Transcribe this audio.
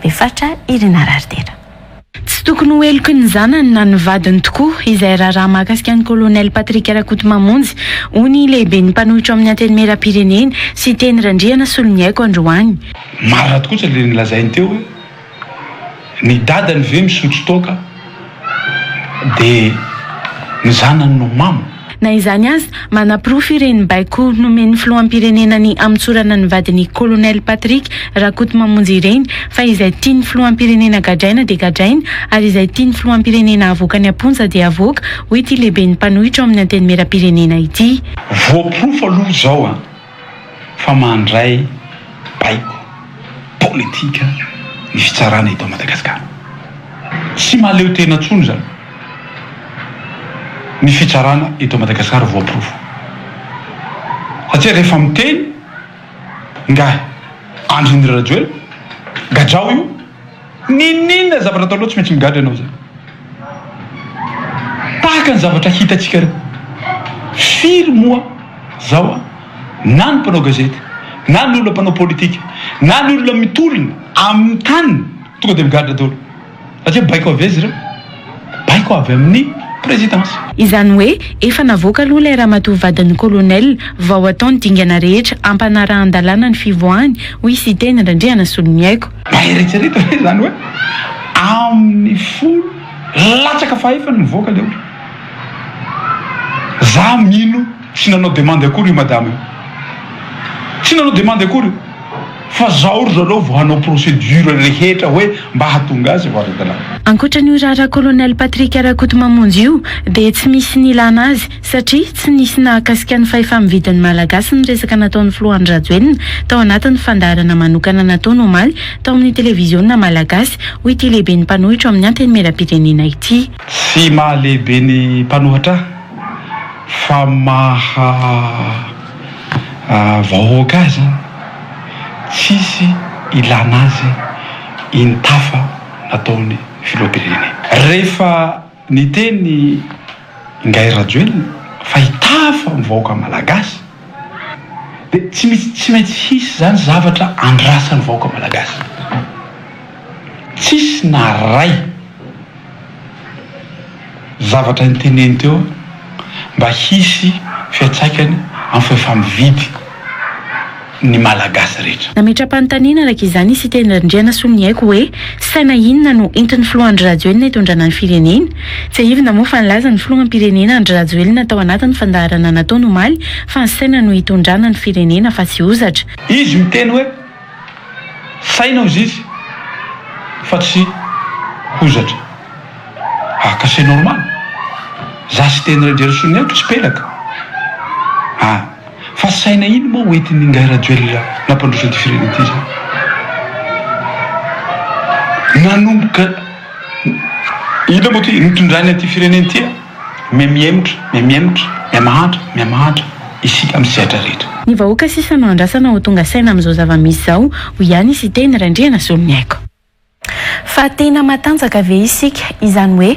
Ambefatra Irina Rardera. Tsy tokony ho eloko ny zanany na ny vadiny tokoa izay raharaha mahakasika ny kolonel Patrick Rakotomamonjy hony lehibe ny mpanohitra amin'ny antenimieram-pirenena sy teny randriana Soloniaiko androany. Marina tokoa tsy le nilazainy teo hoe ny dadany ve misotro toaka dia ny zanany no mamo. Na izany azy manam-pirofo ireny baiko nomeny filoham-pirenena ny amitsorana ny vadiny kolonel Patrick Rakotomamonjy ireny fa izay tiany filoham-pirenena gadraina dia gadraina ary izay tiany filoham-pirenena avoaka ny amponja dia avoaka ho ity lehibe ny mpanohitra amin'ny antenimieram-pirenena ity. Voapirofo aloha zao fa mandray baiko politika ny fitsarana eto Madagasikara. Tsy mahaleo tena tsony zany. Ny fitsarana eto Madagasikara voapirofo. Satria rehefa miteny nga Andry Rajoelina gadrao io ninina zavatra atao loha tsy maintsy migadra ianao zany. Tahaka ny zavatra hitatsika reo. Firy moa zao na ny mpanao gazety na ny olona mpanao politika na ny olona mitolona amin'ny tany tonga dia migadra daholo. Satria baiko avy azy reo. Baiko avy amin'ny présidence. Izany hoe efa navoaka aloha ilay ramatoa vadin'ny kolonel vao ataony dingana rehetra ampanarahan-dalàna ny fivoahany hoy sy teny randriana Soloniaiko. Maeritreretra hoe zany hoe amin'ny folo latsaka faefany mivoaka leo. Za mino tsy nanao demande akory io madame io. Tsy nanao demande akory io. Fa zaho ry zaleo vao hanao procédure rehetra hoe mba hahatonga azy varadalàna. Ankoatran'io raharaha kolonel Patrick Rakotomamonjy io dia tsy misy nilana azy satria tsy nisy nahakasika ny fahefa-mividin'ny malagasy ny resaka nataon'ny Filohandry Rajoelina tao anatin'ny fandaharana manokana nataony omaly tao amin'ny televiziona malagasy hoy ity lehibe ny mpanohitra amin'ny antenimieram-pirenena ity. Tsy mahalehibe ny mpanohatra fa vahoaka azy tsisy ilana azy intafa nataony filoham-pirenena. Rehefa niteny Ngay Rajoelina fa hitafa mivahoaka malagasy dia tsy maintsy hisy zany zavatra andrasan'ny vahoaka malagasy. Tsisy na ray zavatra niteneny teo mba hisy fiatsaikany amin'ny fahefa-mividy ny malagasy rehetra. Nametra-panontaniana araka izany sy teny randriana Soloniaiko hoe saina inona no entin'ny Filohandry Rajoelina hitondrana ny firenena. Tsy ahivina moa fa nilaza ny filohampirenena Andry Rajoelina tao anatin'ny fandaharana nataony omaly fa ny saina no hitondrana ny firenena fa tsy hozatra. Izy miteny hoe saina hozy izy fa tsy hozatra. Ka c'est normal. Za sy teny randriana Soloniaiko tsy pelaka. Fa saina iny moa hoentin'ny Ngay Rajoelina nampandroso an'ity firenena ity zany. Nanomboka ina moa ty nitondrany an'ity firenena ity miamahantra isika amin'ny sehatra rehetra. Ny vahoaka sisa no andrasana ho tonga saina amin'izao zava-misy izao ho ihany sy teny randriana Soloniaiko. Fa tena matanjaka ve isika izany hoe